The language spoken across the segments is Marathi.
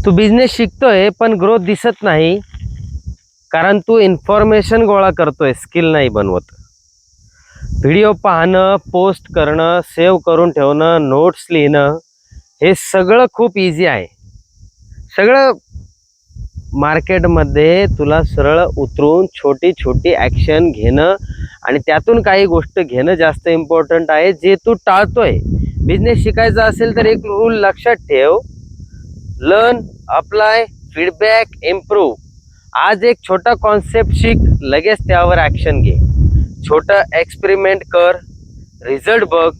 तू बिझनेस शिकतोय पण ग्रोथ दिसत नाही, कारण तू इन्फॉर्मेशन गोळा करतोय, स्किल नाही बनवत. व्हिडिओ पाहणं, पोस्ट करणं, सेव्ह करून ठेवणं, नोट्स लिहिणं, हे सगळं खूप इझी आहे. सगळं मार्केटमध्ये तुला सरळ उतरून छोटी छोटी ॲक्शन घेणं आणि त्यातून काही गोष्ट घेणं जास्त इम्पॉर्टंट आहे, जे तू टाळतोय. बिझनेस शिकायचा असेल तर एक रूल लक्षात ठेव: लर्न, अप्लाय, फीडबॅक, इम्प्रूव्ह. आज एक छोटा कॉन्सेप्ट शिक, लगेच त्यावर ॲक्शन घे. छोटा एक्सपेरिमेंट कर, रिझल्ट बघ,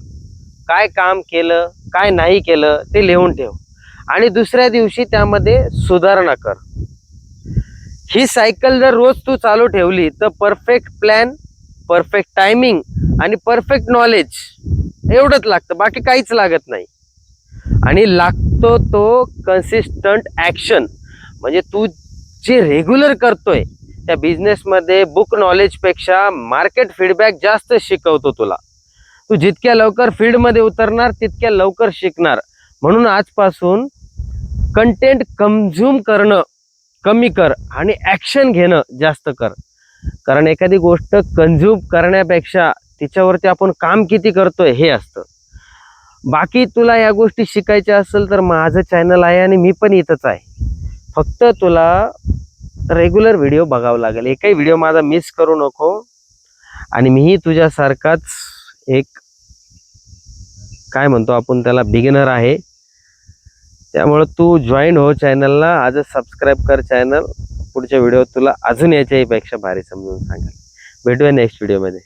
काय काम केलं, काय नाही केलं ते लिहून ठेव आणि दुसऱ्या दिवशी त्यामध्ये सुधारणा कर. ही सायकल जर रोज तू चालू ठेवली तर परफेक्ट प्लॅन, परफेक्ट टायमिंग आणि परफेक्ट नॉलेज एवढंच लागतं, बाकी काहीच लागत नाही. आणि लागतो तो कन्सिस्टंट ॲक्शन. म्हणजे तू जे रेग्युलर करतोय त्या बिझनेसमध्ये बुक नॉलेजपेक्षा मार्केट फीडबॅक जास्त शिकवतो तुला. तू जितक्या लवकर फील्डमध्ये उतरणार तितक्या लवकर शिकणार. म्हणून आजपासून कंटेंट कन्झ्युम करणं कमी कर आणि ॲक्शन घेणं जास्त कर. कारण एखादी गोष्ट कन्झ्युम करण्यापेक्षा तिच्यावरती आपण काम किती करतोय हे असतं. बाकी तुला या गोष्टी शिकायच्या असेल तर माझं चॅनल आहे आणि मी पण इथंच आहे. फक्त तुला रेग्युलर व्हिडिओ बघावं लागेल. एकही व्हिडिओ माझा मिस करू नको. आणि मीही तुझ्यासारखाच एक काय म्हणतो आपण त्याला बिगिनर आहे. त्यामुळे तू जॉईन हो चॅनलला, आजच सबस्क्राईब कर चॅनल. पुढच्या व्हिडिओ तुला अजून याच्याही पेक्षा भारी समजून सांगेल. भेटूया नेक्स्ट व्हिडिओमध्ये.